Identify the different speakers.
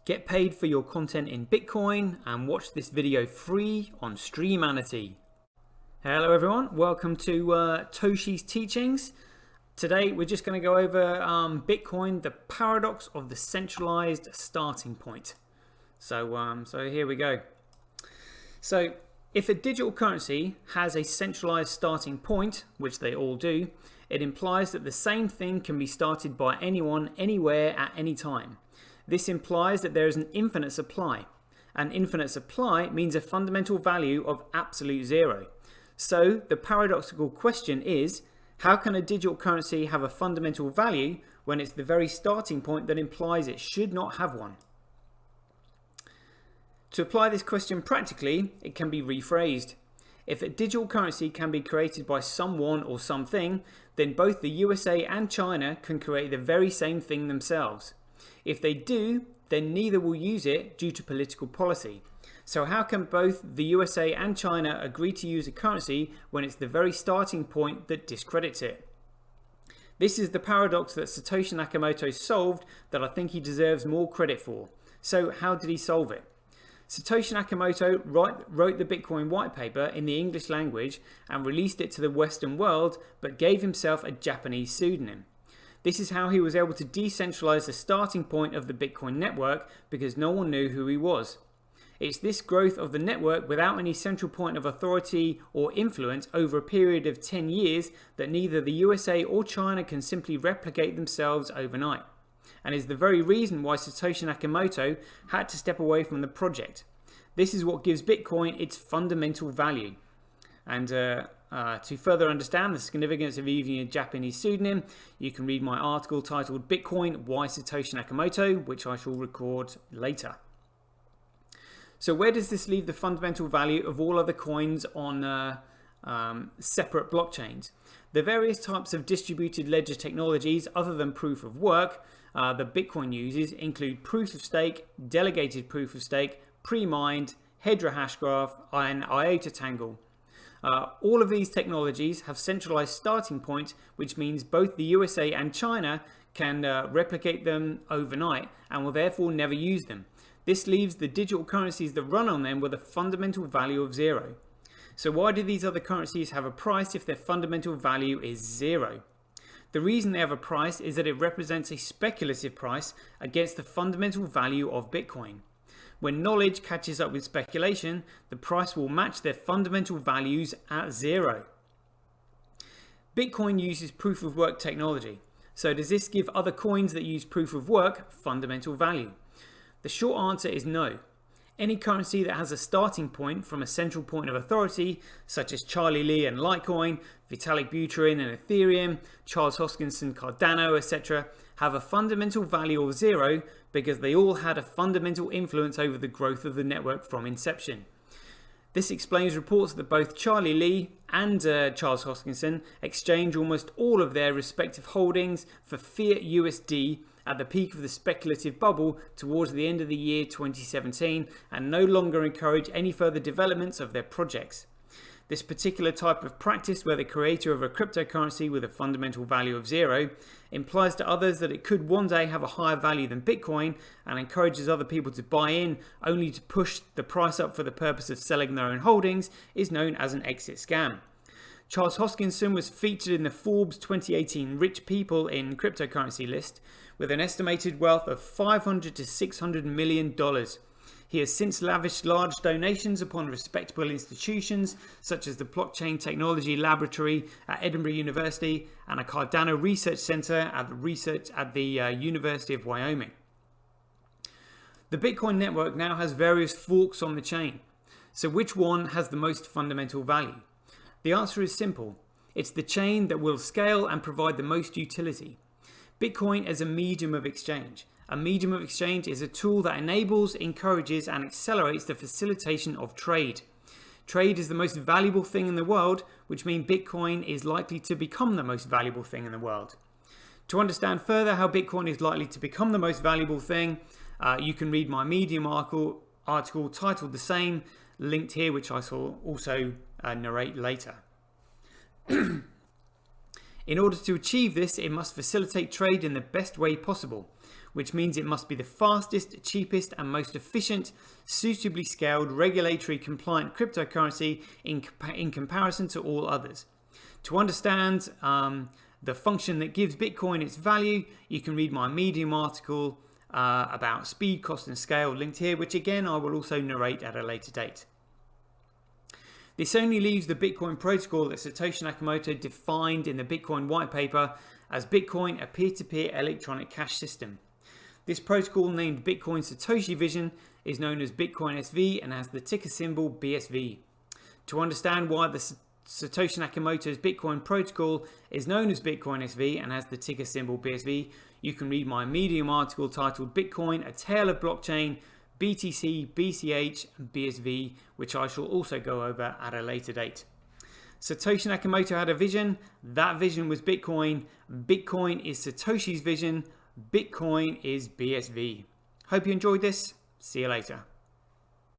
Speaker 1: Get paid for your content in Bitcoin and watch this video free on Streamanity. Hello everyone, welcome to Toshi's teachings. Today we're just going to go over Bitcoin, the paradox of the centralized starting point. So here we go. So if a digital currency has a centralized starting point, which they all do, it implies that the same thing can be started by anyone, anywhere, at any time. This implies that there is an infinite supply. An infinite supply means a fundamental value of absolute zero. So the paradoxical question is, how can a digital currency have a fundamental value when it's the very starting point that implies it should not have one? To apply this question practically, it can be rephrased. If a digital currency can be created by someone or something, then both the USA and China can create the very same thing themselves. If they do, then neither will use it due to political policy. So how can both the USA and China agree to use a currency when it's the very starting point that discredits it? This is the paradox that Satoshi Nakamoto solved that I think he deserves more credit for. So how did he solve it? Satoshi Nakamoto wrote the Bitcoin white paper in the English language and released it to the Western world, but gave himself a Japanese pseudonym. This is how he was able to decentralize the starting point of the Bitcoin network because no one knew who he was. It's this growth of the network without any central point of authority or influence over a period of 10 years that neither the USA or China can simply replicate themselves overnight, and is the very reason why Satoshi Nakamoto had to step away from the project. This is what gives Bitcoin its fundamental value. And to further understand the significance of using a Japanese pseudonym, you can read my article titled Bitcoin, Why Satoshi Nakamoto, which I shall record later. So where does this leave the fundamental value of all other coins on separate blockchains? The various types of distributed ledger technologies other than proof of work that Bitcoin uses include proof of stake, delegated proof of stake, pre-mined, Hedera hashgraph, and IOTA tangle. All of these technologies have centralized starting points, which means both the USA and China can replicate them overnight and will therefore never use them. This leaves the digital currencies that run on them with a fundamental value of zero. So why do these other currencies have a price if their fundamental value is zero? The reason they have a price is that it represents a speculative price against the fundamental value of Bitcoin. When knowledge catches up with speculation, the price will match their fundamental values at zero. Bitcoin uses proof of work technology. So does this give other coins that use proof of work fundamental value? The short answer is no. Any currency that has a starting point from a central point of authority, such as Charlie Lee and Litecoin, Vitalik Buterin and Ethereum, Charles Hoskinson, Cardano, etc., have a fundamental value of zero because they all had a fundamental influence over the growth of the network from inception. This explains reports that both Charlie Lee and Charles Hoskinson exchanged almost all of their respective holdings for fiat USD at the peak of the speculative bubble towards the end of the year 2017 and no longer encourage any further developments of their projects. This particular type of practice, where the creator of a cryptocurrency with a fundamental value of zero implies to others that it could one day have a higher value than Bitcoin and encourages other people to buy in only to push the price up for the purpose of selling their own holdings, is known as an exit scam. Charles Hoskinson was featured in the Forbes 2018 Rich People in Cryptocurrency list with an estimated wealth of $500 to $600 million. He has since lavished large donations upon respectable institutions such as the Blockchain Technology Laboratory at Edinburgh University and a Cardano Research Center at the University of Wyoming. The Bitcoin network now has various forks on the chain. So which one has the most fundamental value? The answer is simple. It's the chain that will scale and provide the most utility. Bitcoin is a medium of exchange. A medium of exchange is a tool that enables, encourages, and accelerates the facilitation of trade. Trade is the most valuable thing in the world, which means Bitcoin is likely to become the most valuable thing in the world. To understand further how Bitcoin is likely to become the most valuable thing, you can read my Medium article titled the same, linked here, which I shall also narrate later. In order to achieve this, it must facilitate trade in the best way possible. which means it must be the fastest, cheapest, and most efficient, suitably scaled, regulatory compliant cryptocurrency in comparison to all others. To understand the function that gives Bitcoin its value, you can read my Medium article about speed, cost, and scale linked here, which again I will also narrate at a later date. This only leaves the Bitcoin protocol that Satoshi Nakamoto defined in the Bitcoin white paper as Bitcoin, a peer-to-peer electronic cash system. This protocol, named Bitcoin Satoshi Vision, is known as Bitcoin SV and has the ticker symbol BSV. To understand why the Satoshi Nakamoto's Bitcoin protocol is known as Bitcoin SV and has the ticker symbol BSV, you can read my Medium article titled Bitcoin, a Tale of Blockchain, BTC, BCH, and BSV, which I shall also go over at a later date. Satoshi Nakamoto had a vision. That vision was Bitcoin. Bitcoin is Satoshi's vision. Bitcoin is BSV. Hope you enjoyed this. See you later.